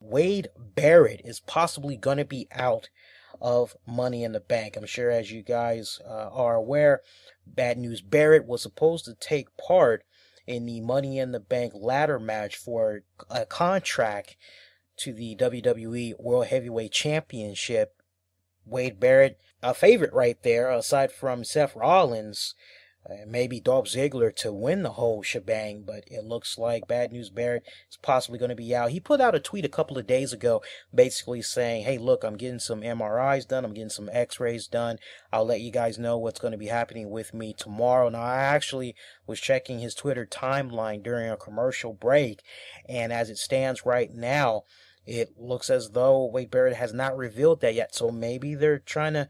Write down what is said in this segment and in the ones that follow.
Wade Barrett is possibly going to be out of Money in the Bank. I'm sure, as you guys are aware, Bad News Barrett was supposed to take part in the Money in the Bank ladder match for a contract to the WWE World Heavyweight Championship. Wade Barrett, a favorite right there, aside from Seth Rollins, maybe Dolph Ziggler to win the whole shebang, but it looks like Bad News Barrett is possibly going to be out. He put out a tweet a couple of days ago basically saying, hey, look, I'm getting some MRIs done. I'm getting some x-rays done. I'll let you guys know what's going to be happening with me tomorrow. Now, I actually was checking his Twitter timeline during a commercial break, and as it stands right now, it looks as though Wade Barrett has not revealed that yet. So maybe they're trying to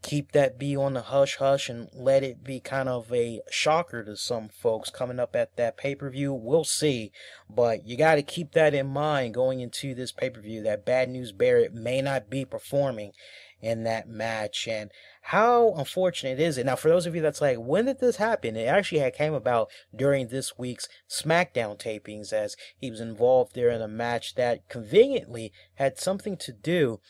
keep that be on the hush-hush and let it be kind of a shocker to some folks coming up at that pay-per-view. We'll see. But you got to keep that in mind going into this pay-per-view, that Bad News Barrett may not be performing in that match. And how unfortunate is it? Now, for those of you that's like, when did this happen? It actually had came about during this week's SmackDown tapings, as he was involved there in a match that conveniently had something to do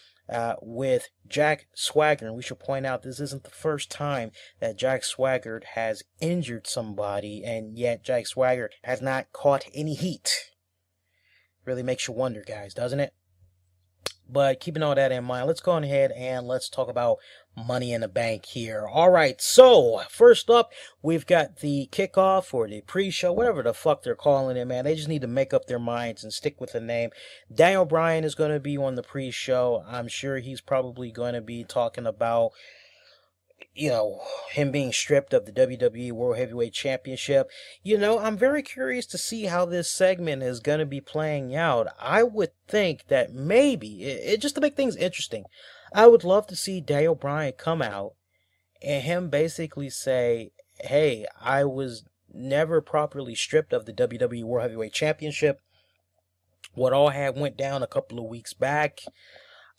with Jack Swagger. And we should point out, this isn't the first time that Jack Swagger has injured somebody, and yet Jack Swagger has not caught any heat. Really makes you wonder, guys, doesn't it? But keeping all that in mind, let's go ahead and let's talk about Money in the Bank here. All right, so first up, we've got the kickoff or the pre-show, whatever the fuck they're calling it, man. They just need to make up their minds and stick with the name. Daniel Bryan is going to be on the pre-show. I'm sure he's probably going to be talking about, you know, him being stripped of the WWE World Heavyweight Championship. You know, I'm very curious to see how this segment is going to be playing out. I would think that maybe, just to make things interesting, I would love to see Daniel Bryan come out and him basically say, hey, I was never properly stripped of the WWE World Heavyweight Championship. What all had went down a couple of weeks back,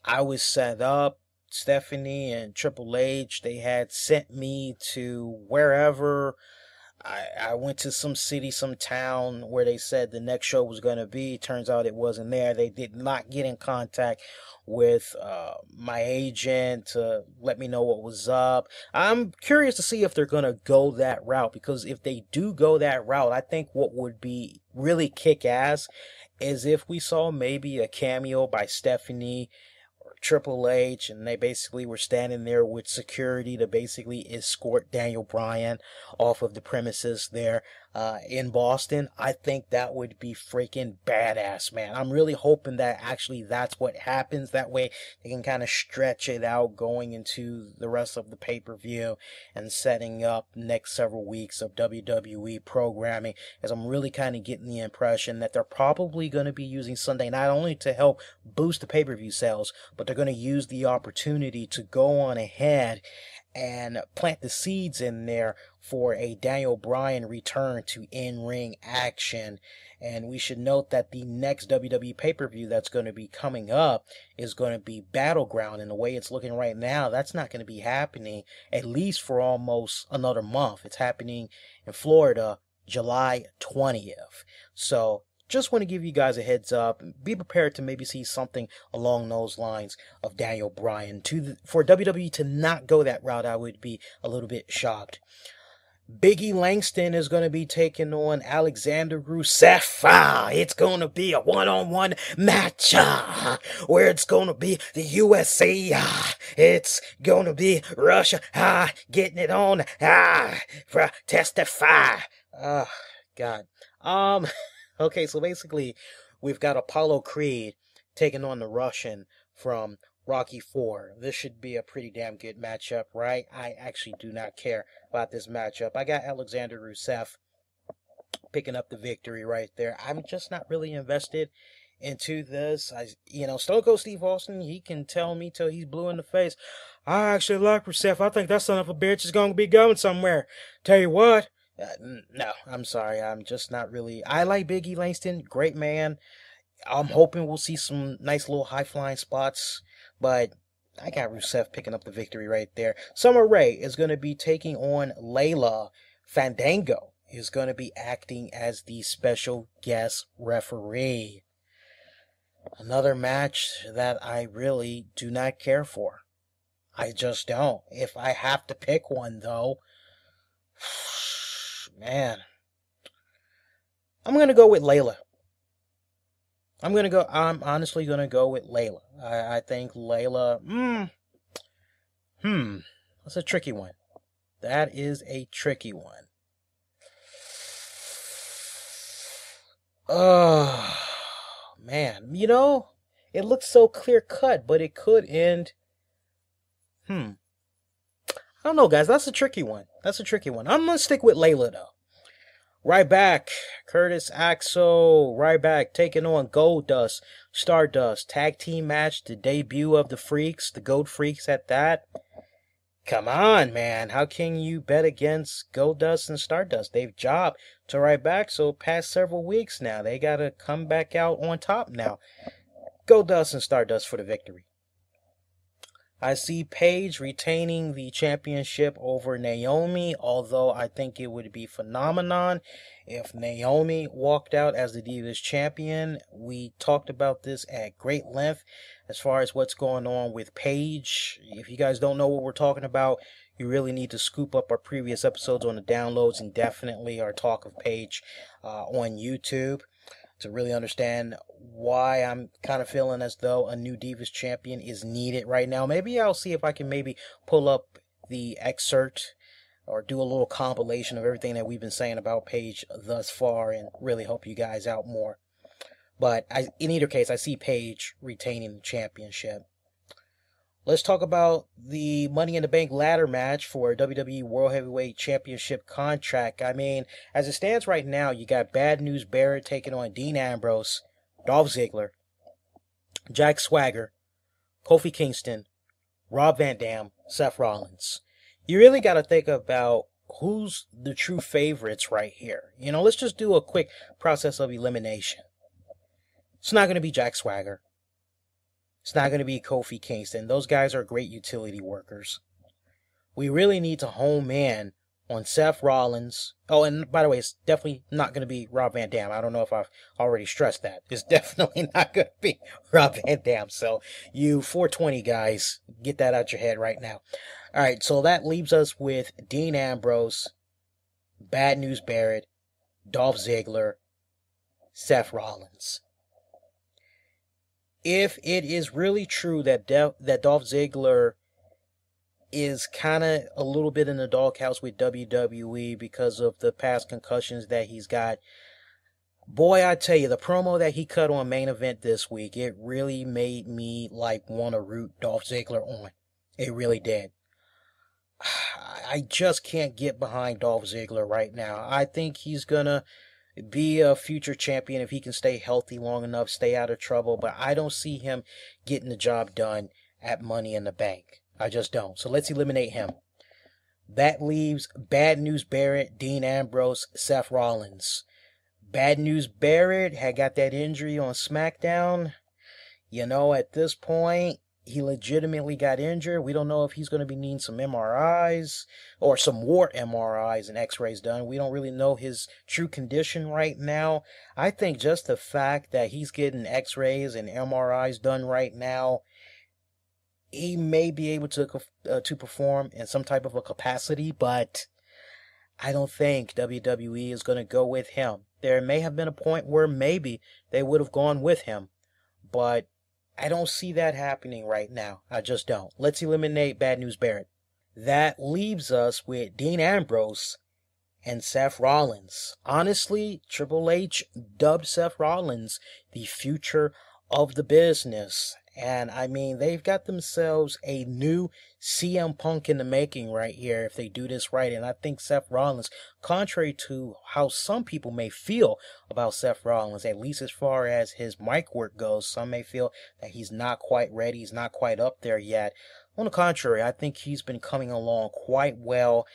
I was set up. Stephanie and Triple H, they had sent me to wherever. I went to some city, some town where they said the next show was going to be. Turns out it wasn't there. They did not get in contact with my agent to let me know what was up. I'm curious to see if they're going to go that route, because if they do go that route, I think what would be really kick-ass is if we saw maybe a cameo by Stephanie Triple H, and they basically were standing there with security to basically escort Daniel Bryan off of the premises there in Boston. I think that would be freaking badass, man. I'm really hoping that actually that's what happens. That way they can kind of stretch it out going into the rest of the pay-per-view and setting up next several weeks of WWE programming, as I'm really kind of getting the impression that they're probably going to be using Sunday not only to help boost the pay-per-view sales, but they're going to use the opportunity to go on ahead and plant the seeds in there for a Daniel Bryan return to in-ring action. And we should note that the next WWE pay-per-view that's going to be coming up is going to be Battleground. And the way it's looking right now, that's not going to be happening at least for almost another month. It's happening in Florida, July 20th. So just want to give you guys a heads up. Be prepared to maybe see something along those lines of Daniel Bryan. For WWE to not go that route, I would be a little bit shocked. Biggie Langston is going to be taking on Alexander Rusev. It's going to be a one-on-one match where it's going to be the USA. It's going to be Russia getting it on for Testify. God. Okay, so basically, we've got Apollo Creed taking on the Russian from Rocky IV. This should be a pretty damn good matchup, right? I actually do not care about this matchup. I got Alexander Rusev picking up the victory right there. I'm just not really invested into this. Stone Cold Steve Austin, he can tell me till he's blue in the face, I actually like Rusev. I think that son of a bitch is going to be going somewhere. Tell you what. No, I'm sorry. I'm just not really. I like Biggie Langston. Great man. I'm hoping we'll see some nice little high-flying spots. But I got Rusev picking up the victory right there. Summer Rae is going to be taking on Layla. Fandango is going to be acting as the special guest referee. Another match that I really do not care for. I just don't. If I have to pick one, though, man, I'm gonna go with Layla. I'm honestly gonna go with Layla. I think Layla. That's a tricky one. That is a tricky one. Oh, man. It looks so clear cut, but it could end. I don't know, guys. That's a tricky one. I'm gonna stick with Layla, though. Ryback, Curtis Axel, Ryback taking on Goldust, Stardust, tag team match, the debut of the Freaks, the Gold Freaks at that. Come on, man. How can you bet against Goldust and Stardust? They've jobbed to Ryback, so past several weeks now. They gotta come back out on top now. Goldust and Stardust for the victory. I see Paige retaining the championship over Naomi, although I think it would be phenomenon if Naomi walked out as the Divas champion. We talked about this at great length as far as what's going on with Paige. If you guys don't know what we're talking about, you really need to scoop up our previous episodes on the downloads and definitely our talk of Paige on YouTube to really understand why I'm kind of feeling as though a new Divas champion is needed right now. Maybe I'll see if I can maybe pull up the excerpt or do a little compilation of everything that we've been saying about Paige thus far and really help you guys out more. But in either case, I see Paige retaining the championship. Let's talk about the Money in the Bank ladder match for WWE World Heavyweight Championship contract. I mean, as it stands right now, you got Bad News Barrett taking on Dean Ambrose, Dolph Ziggler, Jack Swagger, Kofi Kingston, Rob Van Dam, Seth Rollins. You really got to think about who's the true favorites right here. Let's just do a quick process of elimination. It's not going to be Jack Swagger. It's not going to be Kofi Kingston. Those guys are great utility workers. We really need to home in on Seth Rollins. Oh, and by the way, it's definitely not going to be Rob Van Dam. I don't know if I've already stressed that. It's definitely not going to be Rob Van Dam. So you 420 guys, get that out your head right now. All right, so that leaves us with Dean Ambrose, Bad News Barrett, Dolph Ziggler, Seth Rollins. If it is really true that Dolph Ziggler is kind of a little bit in the doghouse with WWE because of the past concussions that he's got, boy, I tell you, the promo that he cut on Main Event this week, it really made me want to root Dolph Ziggler on. It really did. I just can't get behind Dolph Ziggler right now. I think he's gonna be a future champion if he can stay healthy long enough, stay out of trouble, but I don't see him getting the job done at Money in the Bank. I just don't. So let's eliminate him. That leaves Bad News Barrett, Dean Ambrose, Seth Rollins. Bad News Barrett had got that injury on SmackDown. At this point, he legitimately got injured. We don't know if he's going to be needing some MRIs or some more MRIs and x-rays done. We don't really know his true condition right now. I think just the fact that he's getting x-rays and MRIs done right now, he may be able to perform in some type of a capacity, but I don't think WWE is going to go with him. There may have been a point where maybe they would have gone with him, but I don't see that happening right now. I just don't. Let's eliminate Bad News Barrett. That leaves us with Dean Ambrose and Seth Rollins. Honestly, Triple H dubbed Seth Rollins the future of the business. And I mean, they've got themselves a new CM Punk in the making right here if they do this right. And I think Seth Rollins, contrary to how some people may feel about Seth Rollins, at least as far as his mic work goes, some may feel that he's not quite ready, he's not quite up there yet. On the contrary, I think he's been coming along quite well.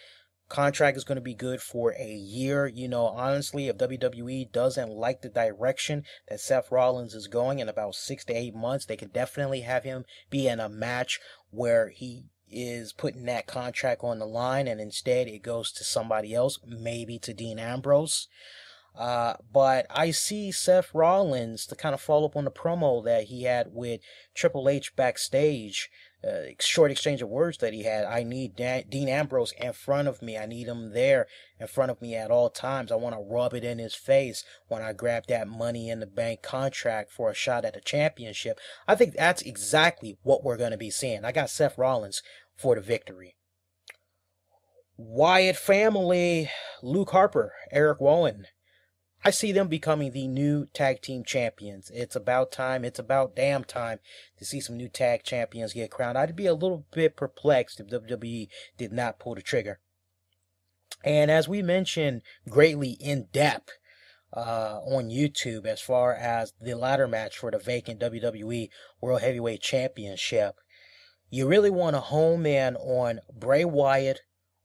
Contract is going to be good for a year. Honestly, if WWE doesn't like the direction that Seth Rollins is going in about 6 to 8 months, they can definitely have him be in a match where he is putting that contract on the line and instead it goes to somebody else, maybe to Dean Ambrose. But I see Seth Rollins to kind of follow up on the promo that he had with Triple H backstage. Short exchange of words that he had. I need Dean Ambrose in front of me. I need him there in front of me at all times. I want to rub it in his face when I grab that Money in the Bank contract for a shot at the championship. I think that's exactly what we're going to be seeing. I got Seth Rollins for the victory. Wyatt family, Luke Harper, Eric Rowan. I see them becoming the new tag team champions. It's about time. It's about damn time to see some new tag champions get crowned. I'd be a little bit perplexed if WWE did not pull the trigger. And as we mentioned greatly in depth on YouTube as far as the ladder match for the vacant WWE World Heavyweight Championship, you really want to home in on Bray Wyatt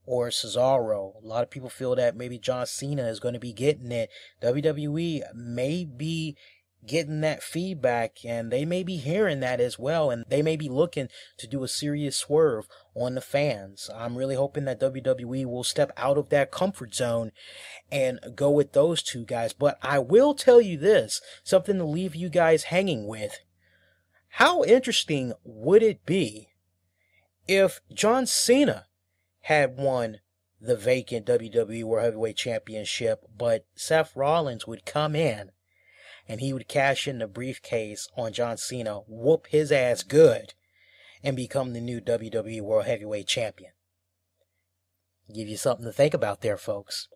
or Cesaro. A lot of people feel that maybe John Cena is going to be getting it. WWE may be getting that feedback, and they may be hearing that as well, and they may be looking to do a serious swerve on the fans. I'm really hoping that WWE will step out of that comfort zone and go with those two guys. But I will tell you this, something to leave you guys hanging with. How interesting would it be if John Cena had won the vacant WWE World Heavyweight Championship, but Seth Rollins would come in and he would cash in the briefcase on John Cena, whoop his ass good, and become the new WWE World Heavyweight Champion? Give you something to think about there, folks.